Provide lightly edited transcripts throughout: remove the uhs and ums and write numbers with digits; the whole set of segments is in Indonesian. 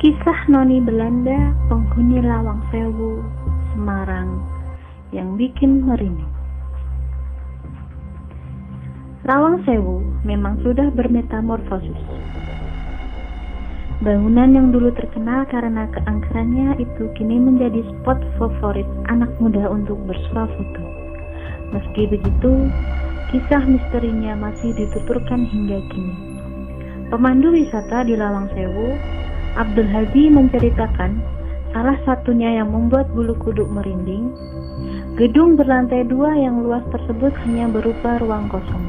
Kisah Noni Belanda penghuni Lawang Sewu, Semarang yang bikin merinding. Lawang Sewu memang sudah bermetamorfosis. Bangunan yang dulu terkenal karena keangkerannya itu kini menjadi spot favorit anak muda untuk bersuah foto. Meski begitu, kisah misterinya masih dituturkan hingga kini. Pemandu wisata di Lawang Sewu, Abdul Hadi, menceritakan salah satunya yang membuat bulu kuduk merinding. Gedung berlantai 2 yang luas tersebut hanya berupa ruang kosong.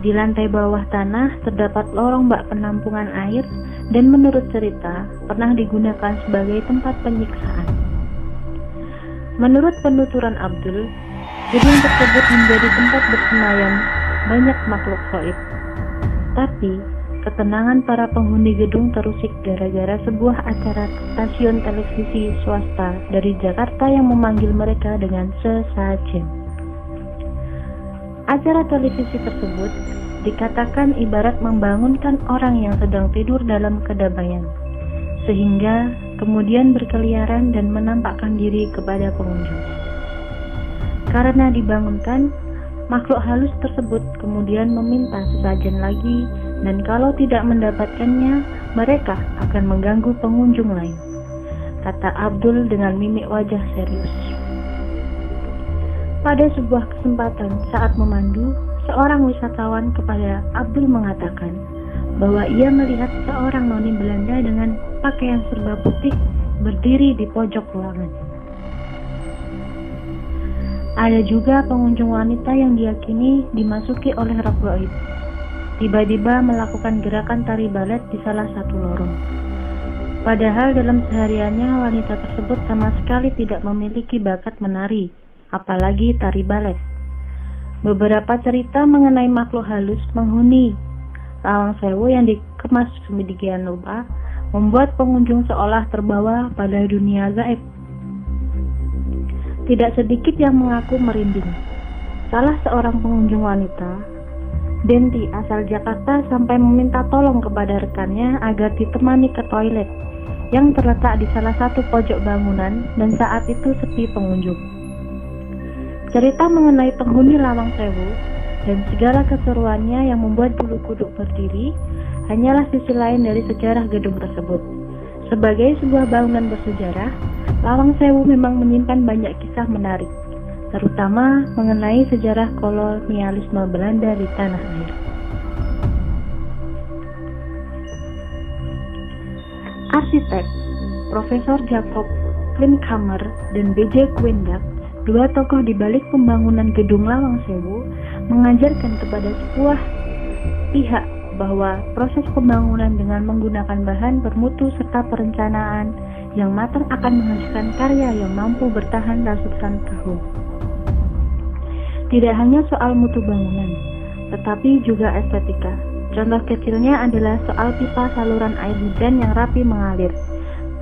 Di lantai bawah tanah terdapat lorong bak penampungan air dan menurut cerita pernah digunakan sebagai tempat penyiksaan. Menurut penuturan Abdul, gedung tersebut menjadi tempat bersemayam banyak makhluk gaib. Tapi ketenangan para penghuni gedung terusik gara-gara sebuah acara stasiun televisi swasta dari Jakarta yang memanggil mereka dengan sesajen. Acara televisi tersebut dikatakan ibarat membangunkan orang yang sedang tidur dalam kedamaian, sehingga kemudian berkeliaran dan menampakkan diri kepada pengunjung. Karena dibangunkan, makhluk halus tersebut kemudian meminta sesajen lagi, dan kalau tidak mendapatkannya, mereka akan mengganggu pengunjung lain, kata Abdul dengan mimik wajah serius. Pada sebuah kesempatan saat memandu, seorang wisatawan kepada Abdul mengatakan bahwa ia melihat seorang noni Belanda dengan pakaian serba putih berdiri di pojok ruangan. Ada juga pengunjung wanita yang diyakini dimasuki oleh roh gaib. Tiba-tiba melakukan gerakan tari balet di salah satu lorong. Padahal dalam sehariannya wanita tersebut sama sekali tidak memiliki bakat menari, apalagi tari balet. Beberapa cerita mengenai makhluk halus penghuni Lawang Sewu yang dikemas sedemikian rupa membuat pengunjung seolah terbawa pada dunia gaib. Tidak sedikit yang mengaku merinding. Salah seorang pengunjung wanita, Denti, asal Jakarta, sampai meminta tolong kepada rekannya agar ditemani ke toilet yang terletak di salah satu pojok bangunan dan saat itu sepi pengunjung. Cerita mengenai penghuni Lawang Sewu dan segala keseruannya yang membuat bulu kuduk berdiri hanyalah sisi lain dari sejarah gedung tersebut. Sebagai sebuah bangunan bersejarah, Lawang Sewu memang menyimpan banyak kisah menarik, terutama mengenai sejarah kolonialisme Belanda di tanah air. Arsitek Profesor Jacob Klinkhammer dan B.J. Kwendak, dua tokoh di balik pembangunan gedung Lawang Sewu, mengajarkan kepada sebuah pihak bahwa proses pembangunan dengan menggunakan bahan bermutu serta perencanaan yang matang akan menghasilkan karya yang mampu bertahan ratusan tahun. Tidak hanya soal mutu bangunan, tetapi juga estetika. Contoh kecilnya adalah soal pipa saluran air hujan yang rapi mengalir,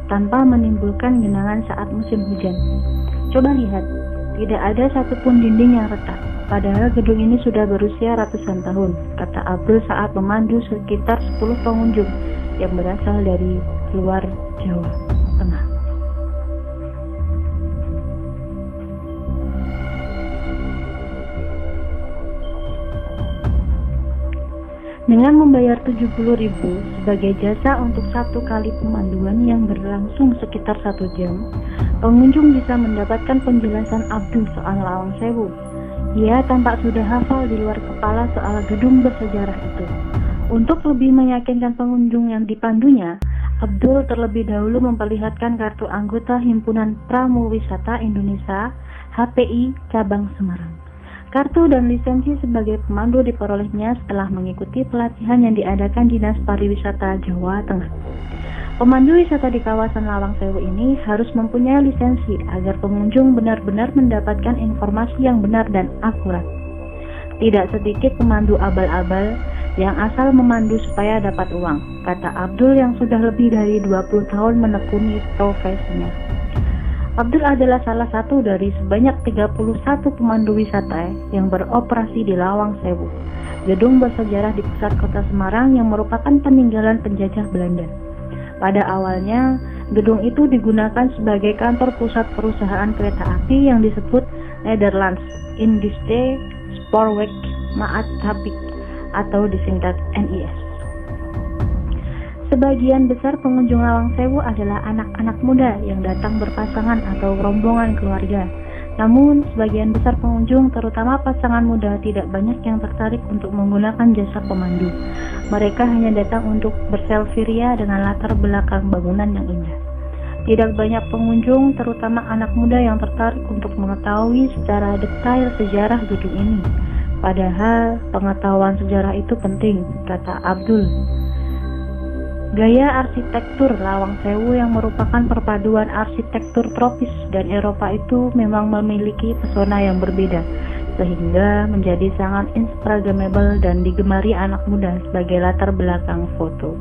tanpa menimbulkan genangan saat musim hujan. Coba lihat, tidak ada satupun dinding yang retak, padahal gedung ini sudah berusia ratusan tahun, kata Abdul saat memandu sekitar 10 pengunjung yang berasal dari luar Jawa Tengah. Dengan membayar 70.000 sebagai jasa untuk satu kali pemanduan yang berlangsung sekitar 1 jam, pengunjung bisa mendapatkan penjelasan Abdul soal Lawang Sewu. Ia tampak sudah hafal di luar kepala soal gedung bersejarah itu. Untuk lebih meyakinkan pengunjung yang dipandunya, Abdul terlebih dahulu memperlihatkan kartu anggota Himpunan Pramu Wisata Indonesia HPI Cabang Semarang. Kartu dan lisensi sebagai pemandu diperolehnya setelah mengikuti pelatihan yang diadakan Dinas Pariwisata Jawa Tengah. Pemandu wisata di kawasan Lawang Sewu ini harus mempunyai lisensi agar pengunjung benar-benar mendapatkan informasi yang benar dan akurat. Tidak sedikit pemandu abal-abal yang asal memandu supaya dapat uang, kata Abdul yang sudah lebih dari 20 tahun menekuni profesinya. Abdul adalah salah satu dari sebanyak 31 pemandu wisata yang beroperasi di Lawang Sewu, gedung bersejarah di pusat kota Semarang yang merupakan peninggalan penjajah Belanda. Pada awalnya, gedung itu digunakan sebagai kantor pusat perusahaan kereta api yang disebut Nederlands Indische Spoorweg Maatschappij atau disingkat NIS. Sebagian besar pengunjung Lawang Sewu adalah anak-anak muda yang datang berpasangan atau rombongan keluarga. Namun, sebagian besar pengunjung, terutama pasangan muda, tidak banyak yang tertarik untuk menggunakan jasa pemandu. Mereka hanya datang untuk berselfie ria dengan latar belakang bangunan yang indah. Tidak banyak pengunjung, terutama anak muda, yang tertarik untuk mengetahui secara detail sejarah gedung ini. Padahal, pengetahuan sejarah itu penting, kata Abdul. Gaya arsitektur Lawang Sewu yang merupakan perpaduan arsitektur tropis dan Eropa itu memang memiliki pesona yang berbeda, sehingga menjadi sangat instagramable dan digemari anak muda sebagai latar belakang foto.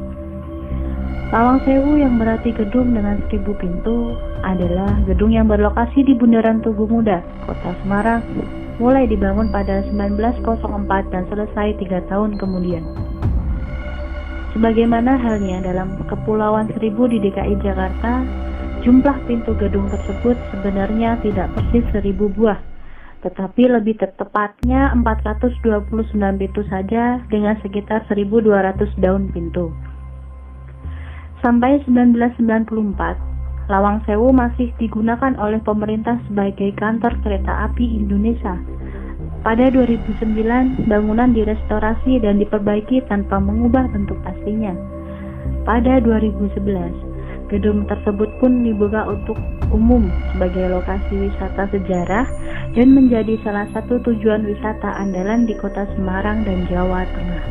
Lawang Sewu yang berarti gedung dengan 1000 pintu adalah gedung yang berlokasi di Bundaran Tugu Muda, Kota Semarang, mulai dibangun pada 1904 dan selesai 3 tahun kemudian. Sebagaimana halnya dalam Kepulauan Seribu di DKI Jakarta, jumlah pintu gedung tersebut sebenarnya tidak persis 1000 buah, tetapi lebih tepatnya 429 pintu saja dengan sekitar 1200 daun pintu. Sampai 1994, Lawang Sewu masih digunakan oleh pemerintah sebagai kantor kereta api Indonesia. Pada 2009, bangunan direstorasi dan diperbaiki tanpa mengubah bentuk aslinya. Pada 2011, gedung tersebut pun dibuka untuk umum sebagai lokasi wisata sejarah dan menjadi salah satu tujuan wisata andalan di Kota Semarang dan Jawa Tengah.